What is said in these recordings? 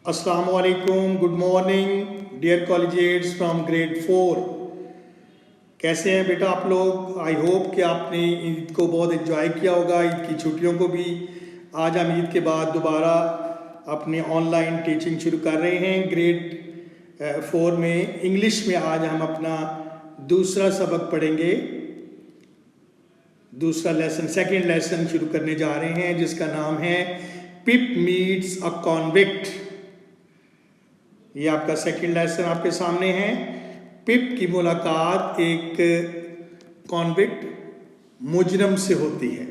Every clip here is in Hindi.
अस्सलामुअलैकुम, good morning dear collegiates from grade 4। कैसे हैं बेटा आप लोग? आई होप कि आपने ईद को बहुत एंजॉय किया होगा, ईद की छुट्टियों को भी। आज हम ईद के बाद दोबारा अपनी ऑनलाइन टीचिंग शुरू कर रहे हैं। ग्रेड 4 में इंग्लिश में आज हम अपना दूसरा सबक पढ़ेंगे। दूसरा लेसन, सेकेंड लेसन शुरू करने जा रहे हैं जिसका नाम है पिप मीट्स अ कॉन्विक्ट। ये आपका सेकंड लेसन आपके सामने है। पिप की मुलाकात एक कॉन्विक्ट मुजरम से होती है।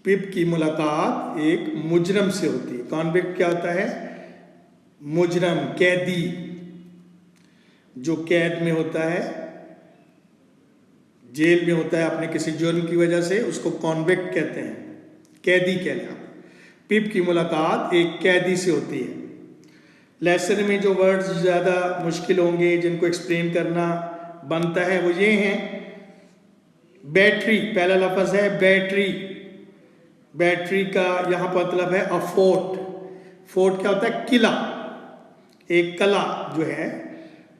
पिप की मुलाकात एक मुजरम से होती है। कॉन्विक्ट क्या होता है? मुजरम, कैदी, जो कैद में होता है, जेल में होता है अपने किसी जुर्म की वजह से, उसको कॉन्विक्ट कहते हैं, कैदी कहते हैं। पिप की मुलाकात एक कैदी से होती है। लेसन में जो वर्ड्स ज़्यादा मुश्किल होंगे, जिनको एक्सप्लेन करना बनता है, वो ये हैं। बैटरी, पहला लफ्ज़ है बैटरी। बैटरी का यहाँ पर मतलब है अ फोर्ट। फोर्ट क्या होता है? किला, एक कला जो है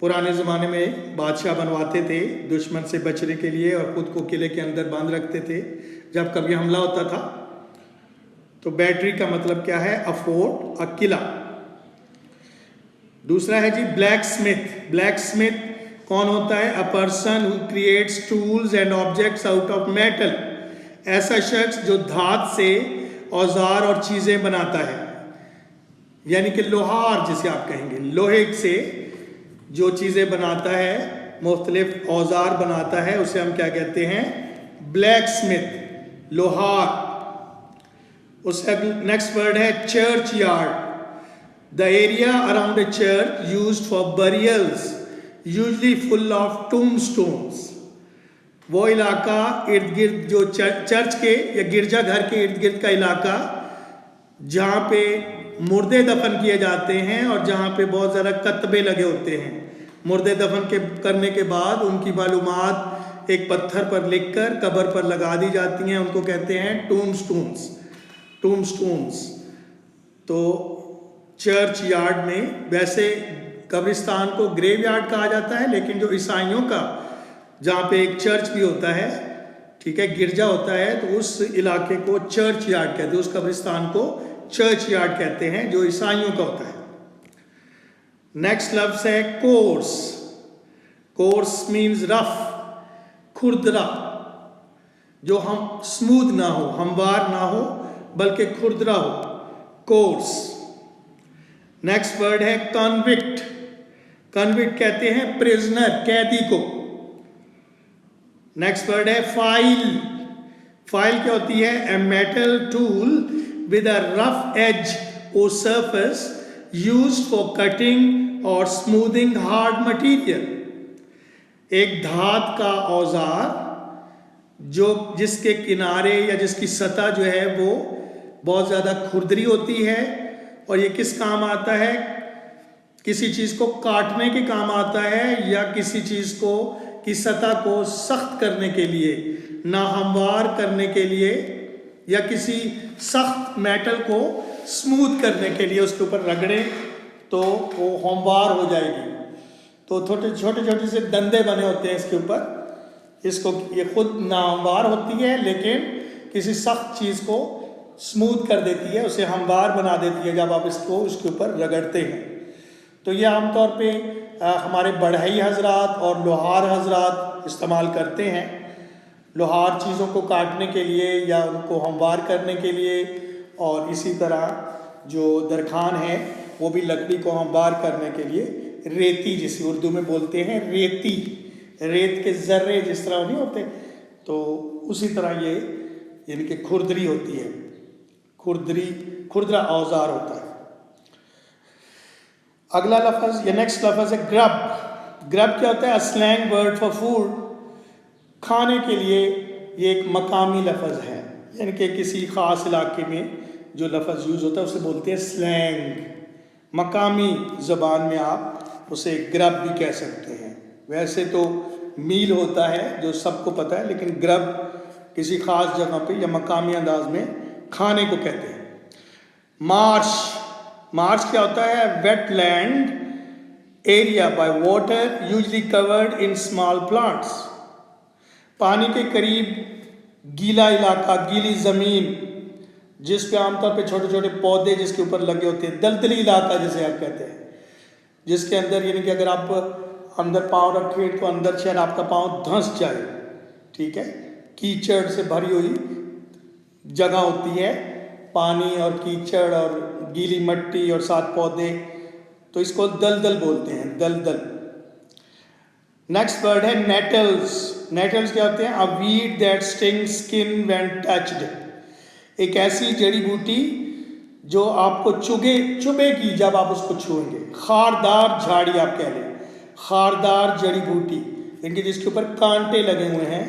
पुराने ज़माने में बादशाह बनवाते थे दुश्मन से बचने के लिए, और ख़ुद को किले के अंदर बांध रखते थे जब कभी हमला होता था। तो बैटरी का मतलब क्या है? अ फोर्ट, अ किला। दूसरा है जी ब्लैक स्मिथ। ब्लैक स्मिथ कौन होता है? A person who creates tools and objects out of metal. ऐसा शख्स जो धात से औजार और चीज़ें बनाता है, यानी कि लोहार जिसे आप कहेंगे, लोहे से जो चीज़ें बनाता है, मुख्तलिफ औजार बनाता है, उसे हम क्या कहते हैं? ब्लैक स्मिथ, लोहार। उसका नेक्स्ट वर्ड है church yard. The area around a church used for burials, usually full of tombstones. वो इलाका इर्द गिर्द, जो चर्च के या गिरजा घर के इर्द गिर्द का इलाका जहाँ पे मुर्दे दफन किए जाते हैं और जहाँ पे बहुत ज़्यादा कतबे लगे होते हैं। मुर्दे दफन करने के बाद उनकी मालूमात एक पत्थर पर लिखकर कब्र पर लगा दी जाती हैं, उनको कहते हैं टूम्बस्टोन्स। टूम्बस्टोन्स। तो चर्च यार्ड में, वैसे कब्रिस्तान को ग्रेव यार्ड कहा जाता है, लेकिन जो ईसाइयों का, जहाँ पे एक चर्च भी होता है, ठीक है, गिरजा होता है, तो उस इलाके को चर्च यार्ड कहते हैं, उस कब्रिस्तान को चर्च यार्ड कहते हैं जो ईसाइयों का होता है। नेक्स्ट लफ्ज़ है कोर्स। कोर्स मीन्स रफ, खुरदरा, जो हम स्मूथ ना हो, हमवार ना हो, बल्कि खुरदरा हो, कोर्स। नेक्स्ट वर्ड है कॉन्विक्ट। कॉन्विक्ट कहते हैं प्रिजनर, कैदी को। नेक्स्ट वर्ड है फाइल। फाइल क्या होती है? A metal tool with a rough edge और सरफेस यूज्ड फॉर कटिंग और स्मूथिंग हार्ड मटेरियल। एक धात का औजार जो जिसके किनारे या जिसकी सतह जो है वो बहुत ज़्यादा खुरदरी होती है, और ये किस काम आता है? किसी चीज़ को काटने के काम आता है, या किसी चीज़ को की सतह को सख्त करने के लिए, नाहमवार करने के लिए, या किसी सख्त मेटल को स्मूथ करने के लिए उसके ऊपर रगड़े तो वो हमवार हो जाएगी। तो छोटे छोटे से दंदे बने होते हैं इसके ऊपर। इसको, ये खुद नाहमवार होती है लेकिन किसी सख्त चीज़ को स्मूथ कर देती है, उसे हमवार बना देती है जब आप इसको उसके ऊपर रगड़ते हैं। तो ये आमतौर पे हमारे बढ़ई हजरात और लोहार हजरात इस्तेमाल करते हैं, लोहार चीज़ों को काटने के लिए या उनको हमवार करने के लिए। और इसी तरह जो दरखान है वो भी लकड़ी को हमवार करने के लिए, रेती जिसे उर्दू में बोलते हैं रेती, रेत के ज़र्रे जिस तरह नहीं होते, तो उसी तरह ये यानी कि खुरदरी होती है, खुरदरा औजार होता है। अगला लफ्ज़ या नेक्स्ट लफ्ज़ है ग्रब। ग्रब क्या होता है? स्लैंग वर्ड फॉर फूड, खाने के लिए। ये एक मकामी लफ्ज़ है, यानी कि किसी ख़ास इलाके में जो लफ्ज़ यूज़ होता है उसे बोलते हैं स्लैंग। मकामी ज़बान में आप उसे ग्रब भी कह सकते हैं। वैसे तो मील होता है जो सबको पता है, लेकिन ग्रब किसी ख़ास जगह पे या मकामी अंदाज में खाने को कहते हैं। मार्श, मार्श क्या होता है? Wetland area by water usually covered in small plants. पानी के करीब गीला इलाका, गीली जमीन, जिस पे आमतौर पे छोटे छोटे पौधे जिसके ऊपर लगे होते हैं, दलदली इलाका जिसे आप कहते हैं, जिसके अंदर यानी कि अगर आप अंदर पाँव रखें तो अंदर शायद आपका पाँव धंस जाए, ठीक है, कीचड़ से भरी हुई जगह होती है, पानी और कीचड़ और गीली मट्टी और साथ पौधे, तो इसको दलदल बोलते हैं, दलदल। नेक्स्ट वर्ड है नेटल्स। नेटल्स क्या होते हैं? A weed that sting skin when touched. एक ऐसी जड़ी बूटी जो आपको चुभेगी जब आप उसको छुएंगे। खारदार झाड़ी आप कह लें, खारदार जड़ी बूटी, इनके जिसके ऊपर कांटे लगे हुए हैं,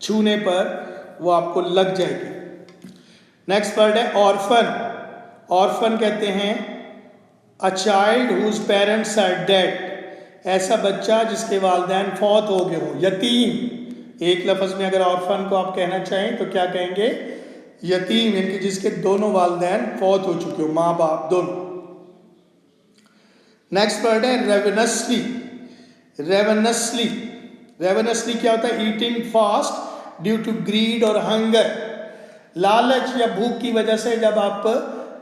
छूने पर वो आपको लग जाएगी। नेक्स्ट वर्ड है ऑर्फन। ऑर्फन कहते हैं a child whose parents are dead. ऐसा बच्चा जिसके वालिदैन फौत हो गए हों, यतीम। एक लफ्ज़ में अगर ऑर्फन को आप कहना चाहें तो क्या कहेंगे? यतीम, यानी कि जिसके दोनों वालिदैन फौत हो चुके हो, माँ बाप दोनों। नेक्स्ट वर्ड है रेवेनसली। रेवेनसली, रेवेनसली क्या होता है? Eating fast due to greed और हंगर। लालच या भूख की वजह से जब आप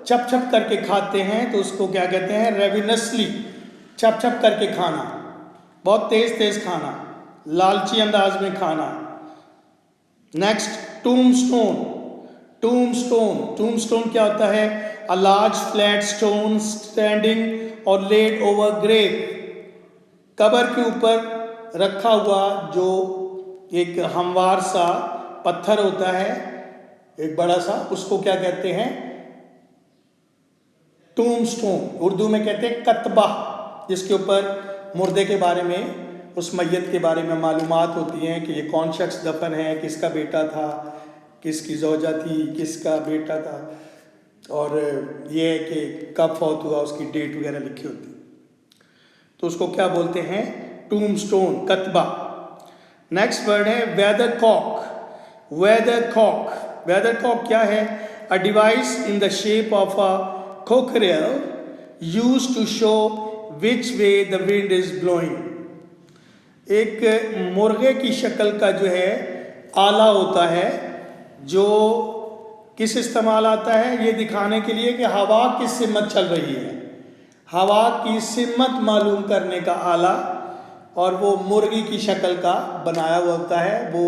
चप चप करके खाते हैं तो उसको क्या कहते हैं? रेवेनसली, चप चप करके खाना, बहुत तेज तेज खाना, लालची अंदाज में खाना। Next tombstone. टूमस्टोन, टूमस्टोन क्या होता है? A large flat stone standing और लेड ओवर ग्रेव। कब्र के ऊपर रखा हुआ जो एक हमवार सा पत्थर होता है, एक बड़ा सा, उसको क्या कहते हैं? टूमस्टोन। उर्दू में कहते हैं कतबा, जिसके ऊपर मुर्दे के बारे में, उस मैयत के बारे में मालूमात होती हैं कि ये कौन शख्स दफन है, किसका बेटा था, किसकी ज़ौजा थी, किसका बेटा था, और ये है कि कब फौत हुआ, उसकी डेट वगैरह लिखी होती। तो उसको क्या बोलते हैं? टूमस्टोन, कतबा। नेक्स्ट वर्ड है वेदरकॉक। वेदरकॉक, वेदरकॉक क्या है? A device in the shape of a cockeriel used to show which way the wind is blowing। एक मुर्गे की शक्ल का जो है आला होता है, जो किस इस्तेमाल आता है? ये दिखाने के लिए कि हवा किस सिमत चल रही है, हवा की सिमत मालूम करने का आला, और वो मुर्गी की शक्ल का बनाया हुआ होता है, वो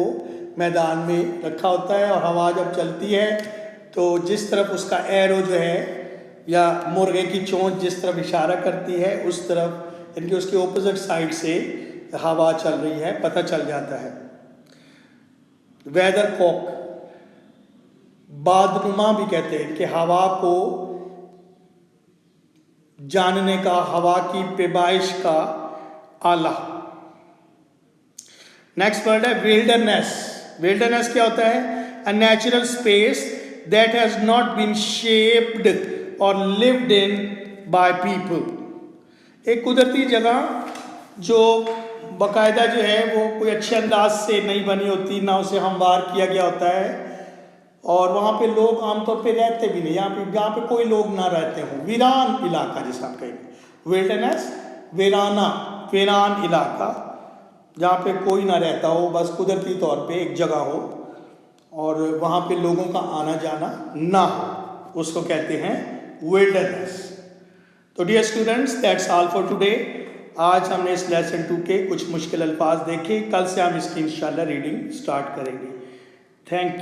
मैदान में रखा होता है, और हवा जब चलती है तो जिस तरफ उसका एरो जो है या मुर्गे की चोंच जिस तरफ इशारा करती है उस तरफ, इनके उसके ऑपोजिट साइड से हवा चल रही है, पता चल जाता है। वेदरकॉक, बादनुमा भी कहते हैं कि हवा को जानने का, हवा की पेबाइश का आला। नेक्स्ट वर्ड है विल्डरनेस। विल्डरनेस क्या होता है? A natural space that has not bean shaped और लिव्ड इन बाय पीपल। एक कुदरती जगह जो बाकायदा जो है वो कोई अच्छे अंदाज से नहीं बनी होती, ना उसे हमवार किया गया होता है, और वहाँ पे लोग आमतौर पे रहते भी नहीं, जहाँ पे कोई लोग ना रहते हों, वीरान इलाका जिसे आप कहेंगे। विल्डरनेस, वीराना, वीरान इलाका, जहाँ पे कोई ना रहता हो, बस कुदरती तौर पे एक जगह हो और वहाँ पे लोगों का आना जाना ना हो, उसको कहते हैं विल्डरनेस। तो dear students, that's all for today. आज हमने इस लेसन 2 के कुछ मुश्किल अल्फाज देखे, कल से हम इसकी इंशाल्लाह रीडिंग स्टार्ट करेंगे। Thank you.